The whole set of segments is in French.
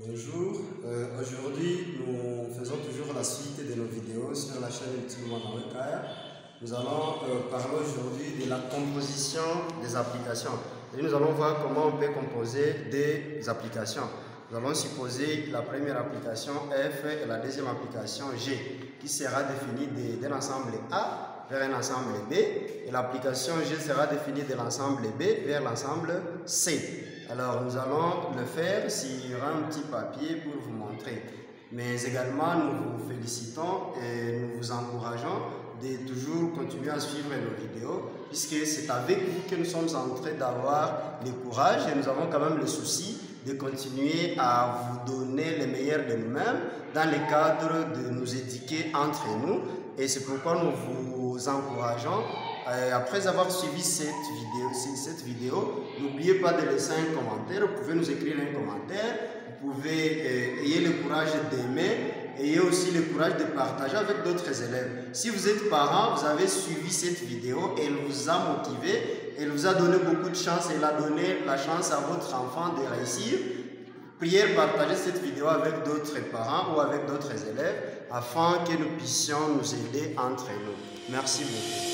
Bonjour, aujourd'hui nous faisons toujours la suite de nos vidéos sur la chaîne YouTube Manawekaya. Nous allons parler aujourd'hui de la composition des applications. Et nous allons voir comment on peut composer des applications. Nous allons supposer la première application F et la deuxième application G qui sera définie d'un ensemble A vers un ensemble B et l'application G sera définie de l'ensemble B vers l'ensemble C. Alors nous allons le faire sur un petit papier pour vous montrer. Mais également nous vous félicitons et nous vous encourageons de toujours continuer à suivre nos vidéos puisque c'est avec vous que nous sommes en train d'avoir le courage et nous avons quand même le souci de continuer à vous donner le meilleur de nous-mêmes dans le cadre de nous éduquer entre nous. Et c'est pourquoi nous vous encourageons. Après avoir suivi cette vidéo, n'oubliez pas de laisser un commentaire. Vous pouvez nous écrire un commentaire. Vous pouvez ayez le courage d'aimer. Ayez aussi le courage de partager avec d'autres élèves. Si vous êtes parent, vous avez suivi cette vidéo et elle vous a motivé. Elle vous a donné beaucoup de chance. Elle a donné la chance à votre enfant de réussir. Priez partager cette vidéo avec d'autres parents ou avec d'autres élèves afin que nous puissions nous aider entre nous. Merci beaucoup.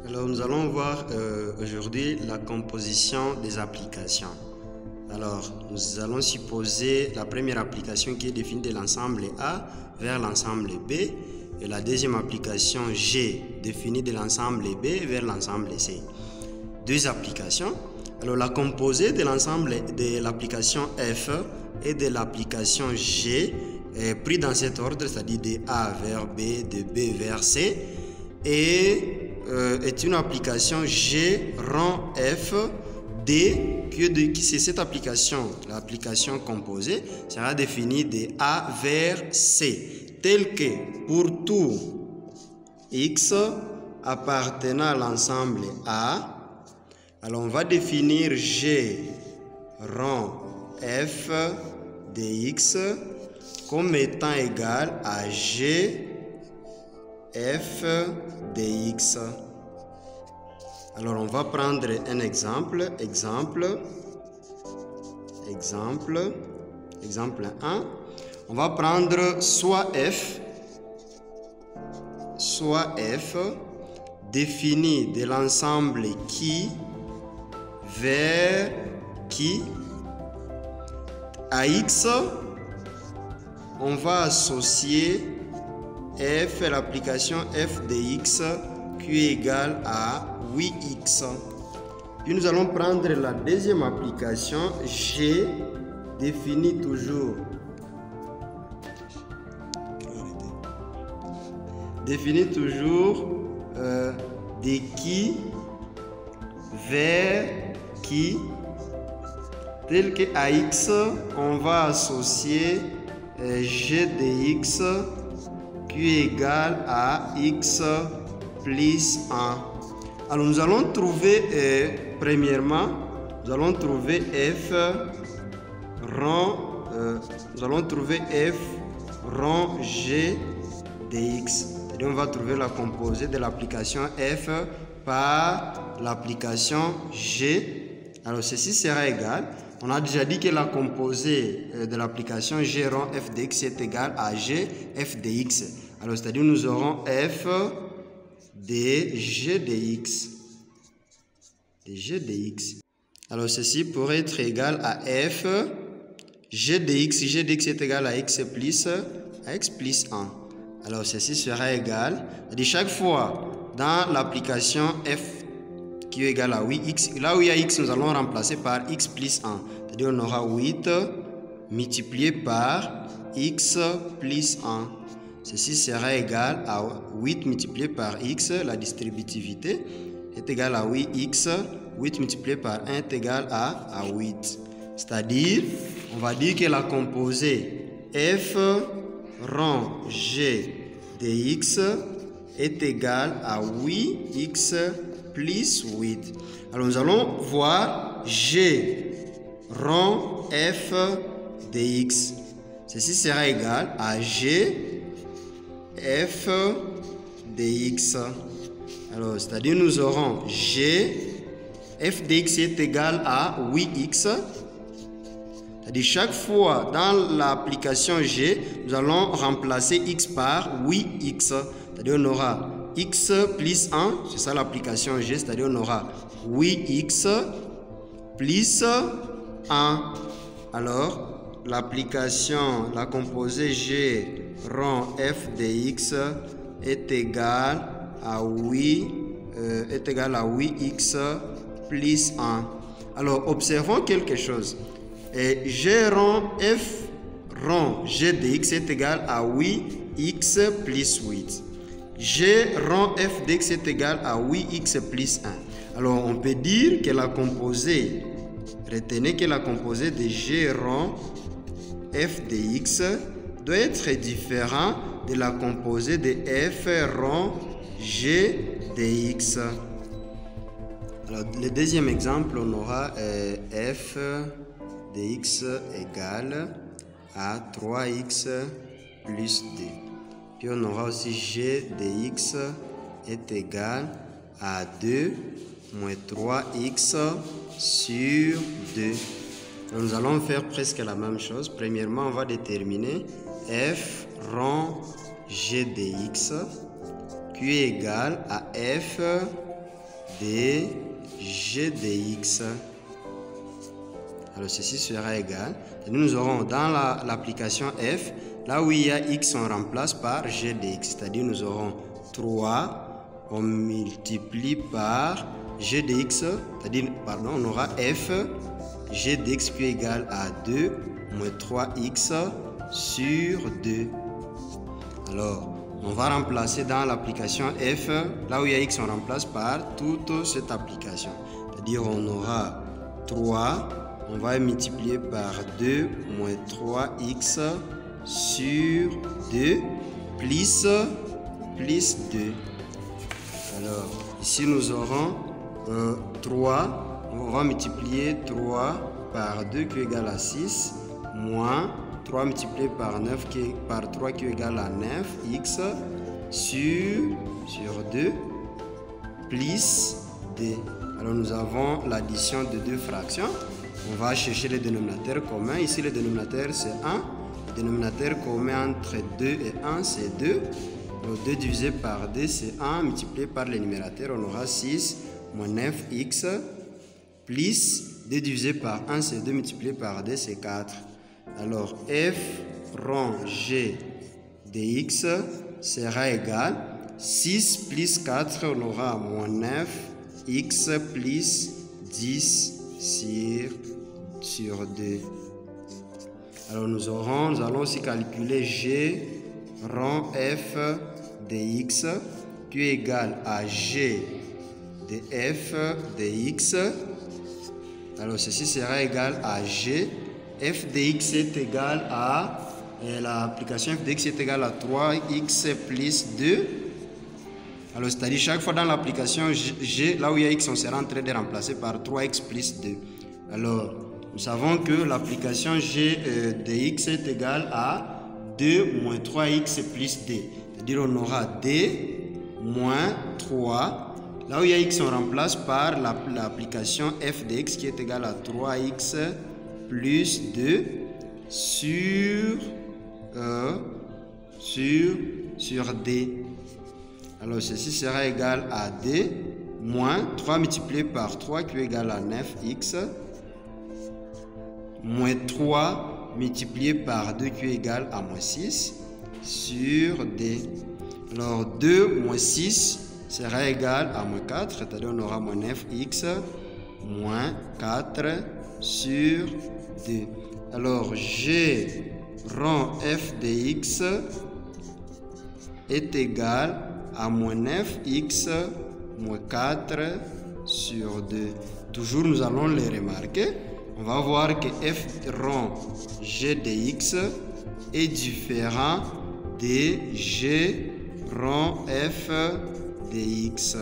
Alors nous allons voir aujourd'hui la composition des applications. Alors nous allons supposer la première application qui est définie de l'ensemble A vers l'ensemble B et la deuxième application G définie de l'ensemble B vers l'ensemble C. Deux applications. Alors la composée de l'ensemble de l'application F et de l'application G est prise dans cet ordre, c'est-à-dire de A vers B, de B vers C et est une application G rend F D qui c'est cette application, l'application composée sera définie de A vers C, tel que pour tout X appartenant à l'ensemble A, alors on va définir G rend F de X comme étant égal à G F de X. Alors on va prendre un exemple 1. On va prendre soit F défini de l'ensemble qui vers qui à X on va associer F et l'application F de X qui est égale à 8X. Puis nous allons prendre la deuxième application G définie toujours de qui vers qui, tel que à X on va associer G de X qui est égal à X plus 1. Alors nous allons trouver premièrement, nous allons trouver F rend G de X. Et on va trouver la composée de l'application F par l'application G. Alors ceci sera égal. On a déjà dit que la composée de l'application G rend F de X est égal à G F de X. Alors c'est-à-dire nous aurons F de G de X. Alors ceci pourrait être égal à F G de X. G de X est égal à X plus 1. Alors ceci sera égal. De chaque fois dans l'application F qui est égal à 8X, là où il y a X, nous allons remplacer par X plus 1. C'est-à-dire on aura 8 multiplié par X plus 1. Ceci sera égal à 8 multiplié par X, la distributivité est égale à 8X, 8 multiplié par 1 est égal à 8. C'est-à-dire, on va dire que la composée F rond G de X est égal à 8x plus 8. Alors nous allons voir G rond f de x. Ceci sera égal à G f de x. Alors, c'est-à-dire nous aurons G f de x est égal à 8x. C'est-à-dire chaque fois dans l'application G, nous allons remplacer x par 8x. C'est-à-dire on aura x plus 1, c'est ça l'application G, c'est-à-dire on aura 8x plus 1. Alors, l'application, la composée G rond f de x est égale à 8x plus 1. Alors, observons quelque chose. Et G rond f rond G de x est égal à 8x plus 8. G rond f de x est égal à 8x plus 1. Alors, on peut dire que la composée, retenez que la composée de G rond f de x doit être différente de la composée de f rond G de x. Alors, le deuxième exemple, on aura f de x égale à 3x plus 2. Puis on aura aussi g de x est égal à 2 moins 3x sur 2. Donc nous allons faire presque la même chose. Premièrement, on va déterminer f rond g de x qui est égal à f de g de x. Alors ceci sera égal. Et nous aurons dans l'application f, là où il y a x, on remplace par g de x. C'est-à-dire nous aurons 3, on multiplie par g de x, c'est-à-dire, pardon, on aura f g de x qui est égal à 2 moins 3x sur 2. Alors, on va remplacer dans l'application f, là où il y a x, on remplace par toute cette application. C'est-à-dire on aura 3, on va multiplier par 2 moins 3x sur 2 plus 2. Alors, ici nous aurons 3, on va multiplier 3 par 2 qui est égal à 6, moins 3 multiplié par 9 par 3 qui est égal à 9x sur 2 plus 2. Alors nous avons l'addition de deux fractions. On va chercher le dénominateur commun. Ici le dénominateur c'est 1. Le dénominateur commun entre 2 et 1 c'est 2. Donc 2 divisé par 2 c'est 1. Multiplié par le numérateur on aura 6 moins 9x plus 2 divisé par 1 c'est 2 multiplié par 2 c'est 4. Alors, f rond g de x sera égal 6 plus 4, on aura moins 9, x plus 10 sur 2. Alors, nous allons aussi calculer g rond f de x qui est égal à g de f de x. Alors, ceci sera égal à g. F de x est égal à, l'application f de x est égal à 3x plus 2. Alors, c'est-à-dire chaque fois dans l'application G, là où il y a x, on sera en train de remplacer par 3x plus 2. Alors, nous savons que l'application G de x est égal à 2 moins 3x plus 2. C'est-à-dire on aura 2 moins 3. Là où il y a x, on remplace par l'application f de x qui est égal à 3x plus 2 sur d. Alors ceci sera égal à d moins 3 multiplié par 3 qui est égal à 9x moins 3 multiplié par 2 qui est égal à moins 6 sur d. Alors 2 moins 6 sera égal à moins 4, c'est-à-dire on aura moins 9x moins 4 sur 2. Alors G rond f de x est égal à moins 9x moins 4 sur 2. Toujours nous allons les remarquer. On va voir que f rond g de x est différent de g rond f de x.